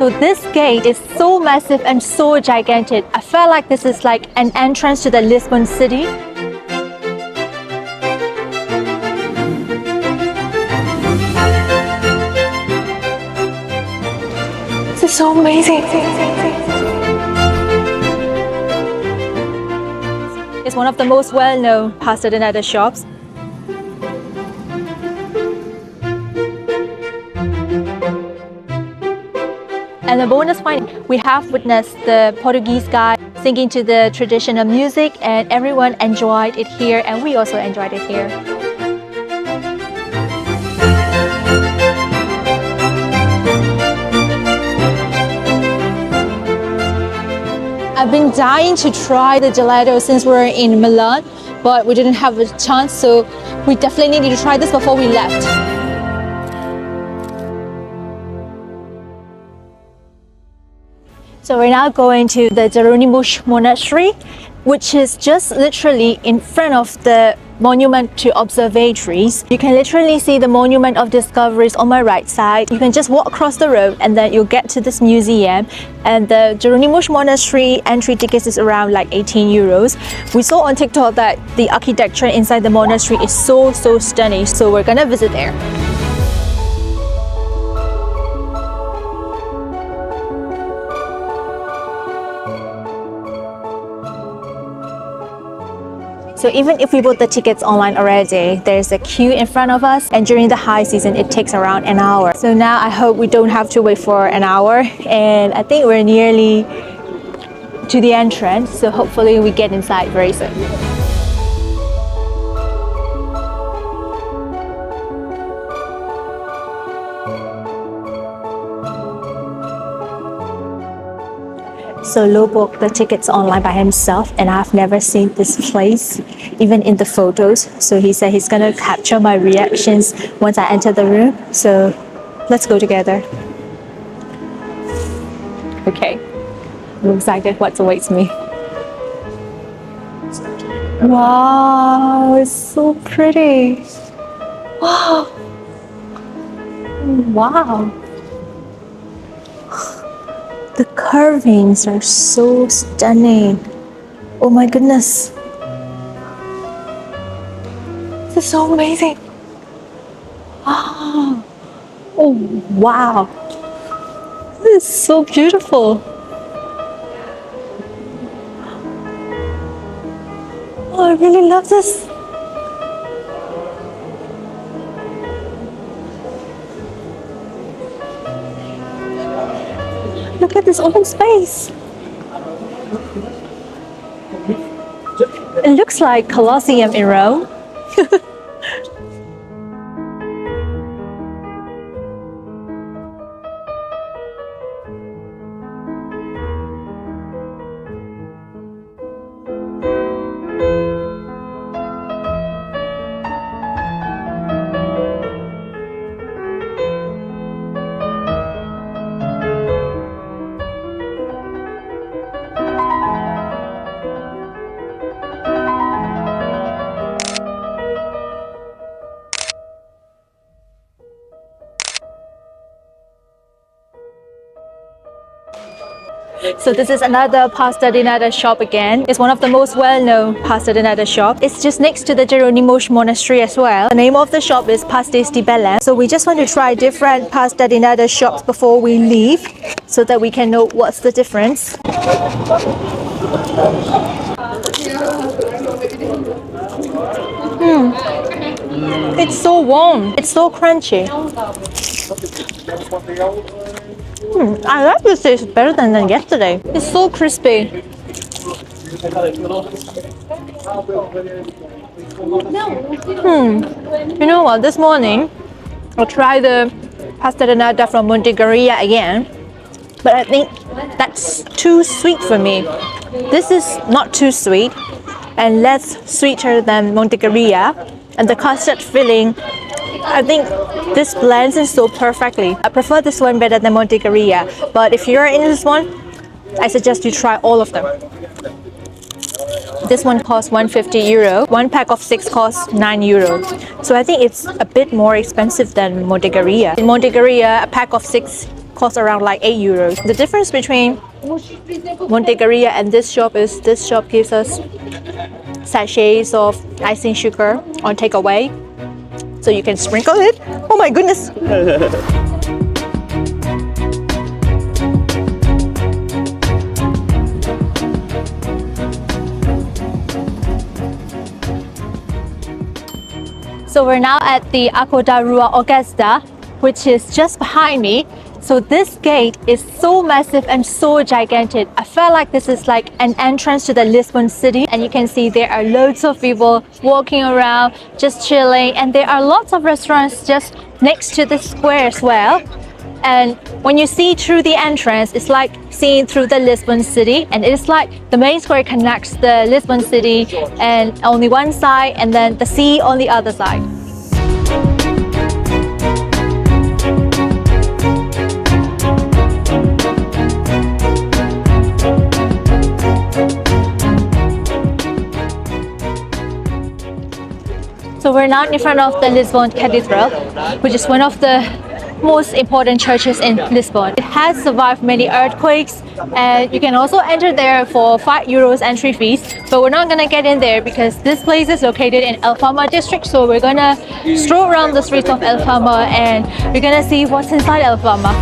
So this gate is so massive and so gigantic. I felt like this is like an entrance to the Lisbon city. This is so amazing. It's one of the most well-known pasta de nata shops. And the bonus point, we have witnessed the Portuguese guy singing to the traditional music, and everyone enjoyed it here, and we also enjoyed it here. I've been dying to try the gelato since we're in Milan, but we didn't have a chance, so we definitely needed to try this before we left. So we're now going to the Jerónimos Monastery, which is just literally in front of the monument to observatories. You can literally see the monument of discoveries on my right side. You can just walk across the road and then you'll get to this museum. And the Jerónimos Monastery entry tickets is around like 18 euros. We saw on TikTok that the architecture inside the monastery is so stunning, so we're gonna visit there. So even if we bought the tickets online already, there's a queue in front of us, and during the high season it takes around an hour. So now I hope we don't have to wait for an hour, and I think we're nearly to the entrance, so hopefully we get inside very soon. So Lo booked the tickets online by himself, and I've never seen this place, even in the photos. So he said he's gonna capture my reactions once I enter the room. So let's go together. Okay, I'm excited what awaits me. Wow, it's so pretty. Wow. Wow. The carvings are so stunning. Oh my goodness. This is so amazing. Oh wow. This is so beautiful. Oh, I really love this. Look at this open space. It looks like Colosseum in Rome. So this is another pasta de nata shop again. It's one of the most well-known pasta de nata shop. It's just next to the Jerónimos Monastery as well. The name of the shop is Pastéis de Belém. So we just want to try different pasta de nata shops before we leave, so that we can know what's the difference. It's so warm. It's so crunchy. I like this taste better than yesterday. It's so crispy. You know what? This morning, I'll try the pasta de nata from Montegaria again, but I think that's too sweet for me. This is not too sweet and less sweeter than Montegaria, and the custard filling, I think this blends in so perfectly. I prefer this one better than Montegaria, but if you're in this one, I suggest you try all of them. This one costs 150 euro. One pack of 6 costs 9 euro. So I think it's a bit more expensive than Montegaria. In Montegaria, a pack of 6 costs around like 8 euros. The difference between Montegaria and this shop is this shop gives us sachets of icing sugar on takeaway, so you can sprinkle it. Oh my goodness! So we're now at the Arco da Rua Augusta, which is just behind me. So this gate is so massive and so gigantic. I felt like this is like an entrance to the Lisbon city, and you can see there are loads of people walking around, just chilling, and there are lots of restaurants just next to the square as well. And when you see through the entrance, it's like seeing through the Lisbon city, and it's like the main square connects the Lisbon city and on the one side, and then the sea on the other side. So we're now in front of the Lisbon Cathedral, which is one of the most important churches in Lisbon. It has survived many earthquakes, and you can also enter there for 5 euros entry fees, but we're not gonna get in there because this place is located in Alfama district, so we're gonna stroll around the streets of Alfama and we're gonna see what's inside Alfama.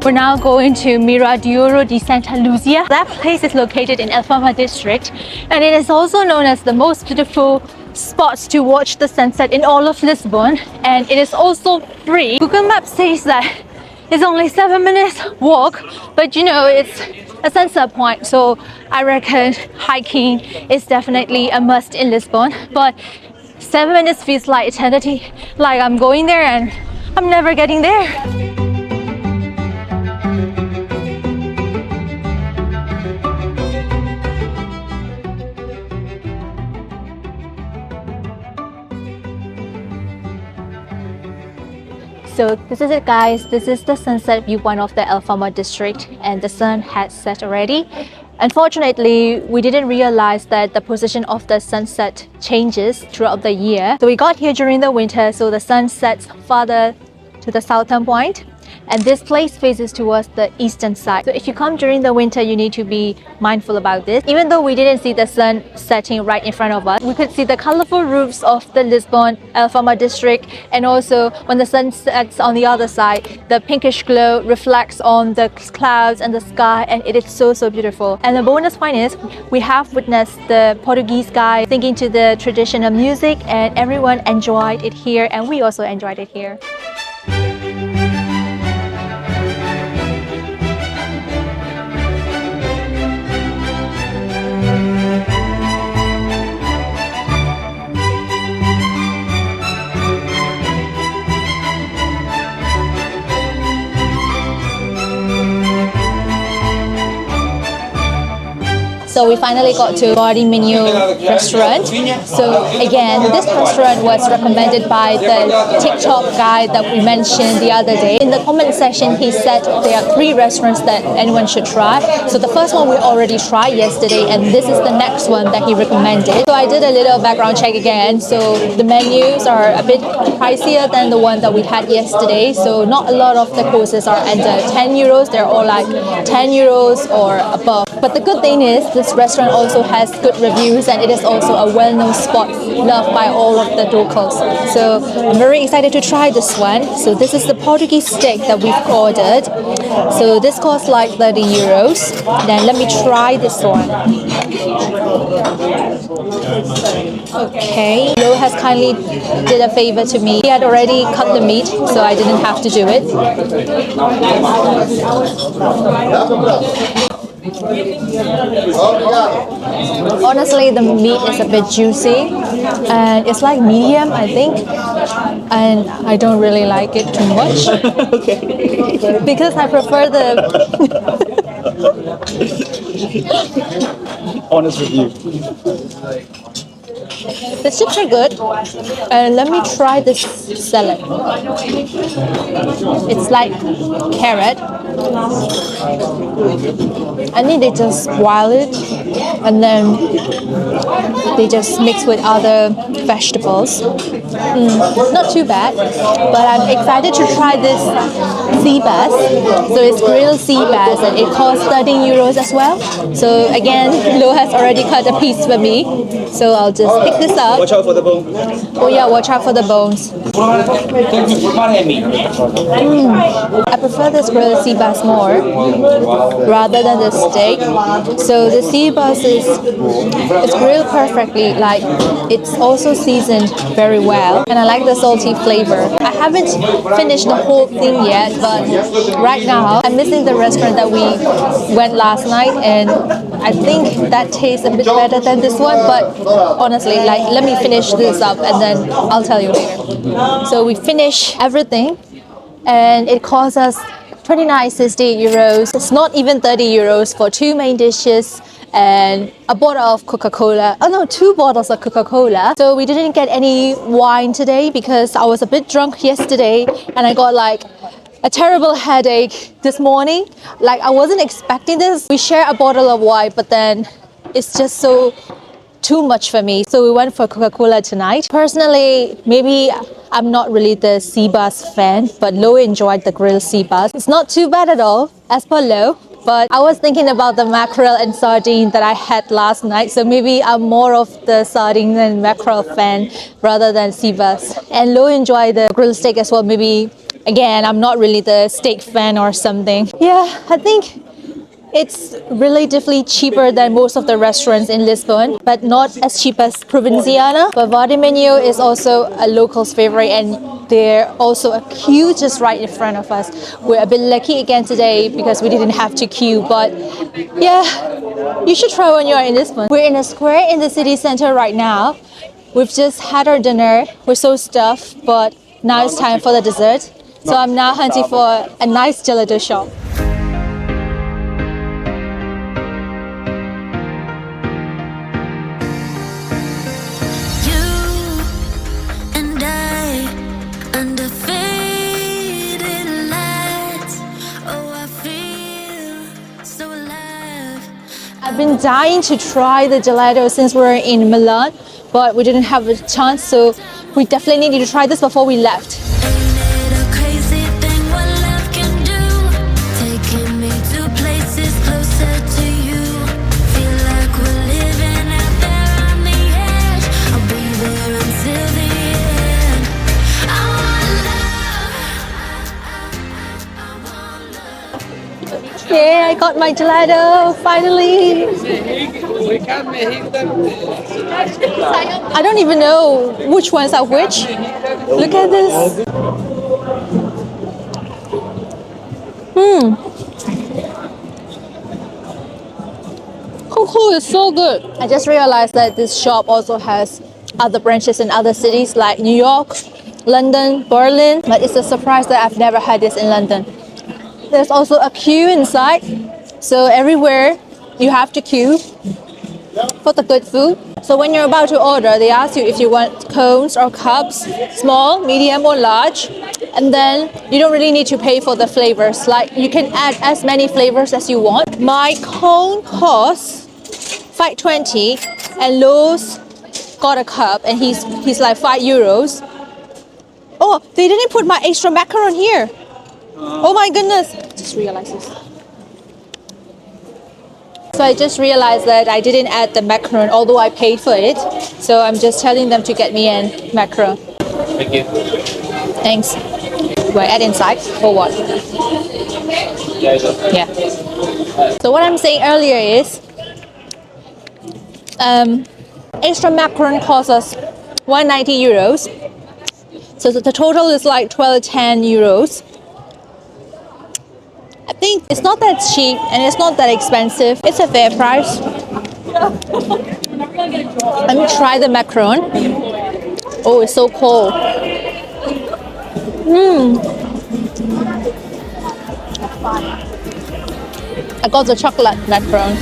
We're now going to Miradouro de Santa Luzia. That place is located in Alfama district, and it is also known as the most beautiful spots to watch the sunset in all of Lisbon, and it is also free. Google Maps says that it's only 7 minutes walk, but you know, it's a sunset point, so I reckon hiking is definitely a must in Lisbon. But 7 minutes feels like eternity, like I'm going there and I'm never getting there. So this is it, guys. This is the sunset viewpoint of the Alfama district, and the sun has set already. Unfortunately, we didn't realize that the position of the sunset changes throughout the year. So we got here during the winter, so the sun sets farther to the southern point, and this place faces towards the eastern side. So if you come during the winter, you need to be mindful about this. Even though we didn't see the sun setting right in front of us, we could see the colorful roofs of the Lisbon Alfama district, and also when the sun sets on the other side, the pinkish glow reflects on the clouds and the sky, and it is so beautiful. And the bonus point is we have witnessed the Portuguese guy singing to the traditional music, and everyone enjoyed it here, and we also enjoyed it here. So we finally got to Verde Minho restaurant. So again, this restaurant was recommended by the TikTok guy that we mentioned the other day. In the comment section, he said there are 3 restaurants that anyone should try. So the first one we already tried yesterday, and this is the next one that he recommended. So I did a little background check again. So the menus are a bit pricier than the one that we had yesterday. So not a lot of the courses are under 10 euros. They're all like 10 euros or above. But the good thing is this restaurant also has good reviews, and it is also a well-known spot loved by all of the locals. So I'm very excited to try this one. So this is the Portuguese steak that we've ordered. So this costs like 30 euros. Then let me try this one. Okay, Lo has kindly did a favor to me. He had already cut the meat, so I didn't have to do it. Honestly, the meat is a bit juicy, and it's like medium, I think, and I don't really like it too much. Okay. Because I prefer the honest review. The chips are good. And let me try this salad. It's like carrot. I think they just boil it and then they just mix with other vegetables. Not too bad, but I'm excited to try this sea bass. So it's grilled sea bass and it costs 13 euros as well. So again, Lo has already cut a piece for me. So I'll just pick this up. Watch out for the bone. Oh yeah, watch out for the bones. I prefer this grilled sea bass more rather than the steak. So the sea bass it's grilled perfectly, like it's also seasoned very well, and I like the salty flavor. I haven't finished the whole thing yet, but right now I'm missing the restaurant that we went last night, and I think that tastes a bit better than this one, but honestly, like, let me finish this up and then I'll tell you later. So we finish everything and it cost us 29.68 euros. It's not even 30 euros for 2 main dishes and a bottle of Coca-Cola. Oh no, 2 bottles of Coca-Cola. So we didn't get any wine today because I was a bit drunk yesterday and I got like a terrible headache this morning. Like, I wasn't expecting this. We share a bottle of wine, but then it's just so too much for me. So we went for Coca-Cola tonight. Personally, maybe I'm not really the sea bass fan, but Lo enjoyed the grilled sea bass. It's not too bad at all, as per Lo. But I was thinking about the mackerel and sardine that I had last night. So maybe I'm more of the sardine and mackerel fan rather than sea bass. And Lo enjoyed the grilled steak as well. Maybe, again, I'm not really the steak fan or something. Yeah, I think it's relatively cheaper than most of the restaurants in Lisbon, but not as cheap as Provinciana. But Verde Minho is also a local's favorite, and they're also a queue just right in front of us. We're a bit lucky again today because we didn't have to queue, but yeah, you should try when you're in Lisbon. We're in a square in the city center right now. We've just had our dinner. We're so stuffed, but now it's time for the dessert. So I'm now hunting for a nice gelato shop. I've been dying to try the gelato since we're in Milan, but we didn't have a chance, so we definitely needed to try this before we left. Yeah, I got my gelato, finally. I don't even know which ones are which. Look at this. Cocoa is so good. I just realized that this shop also has other branches in other cities like New York, London, Berlin. But it's a surprise that I've never had this in London. There's also a queue inside, so everywhere you have to queue for the good food. So when you're about to order, they ask you if you want cones or cups, small, medium or large, and then you don't really need to pay for the flavors. Like, you can add as many flavors as you want. My cone costs $5.20 and Lowe's got a cup and he's like 5 euros. Oh, they didn't put my extra macaron here. Oh my goodness, just realized this. So I just realized that I didn't add the macaron, although I paid for it. So I'm just telling them to get me an macaron. Thank you. Thanks. Do I add inside or what? Yeah. So what I'm saying earlier is, extra macaron costs us 190 euros. So the total is like 1210 euros. I think it's not that cheap and it's not that expensive. It's a fair price. Let me try the macaron. Oh, it's so cold. I got the chocolate macaron.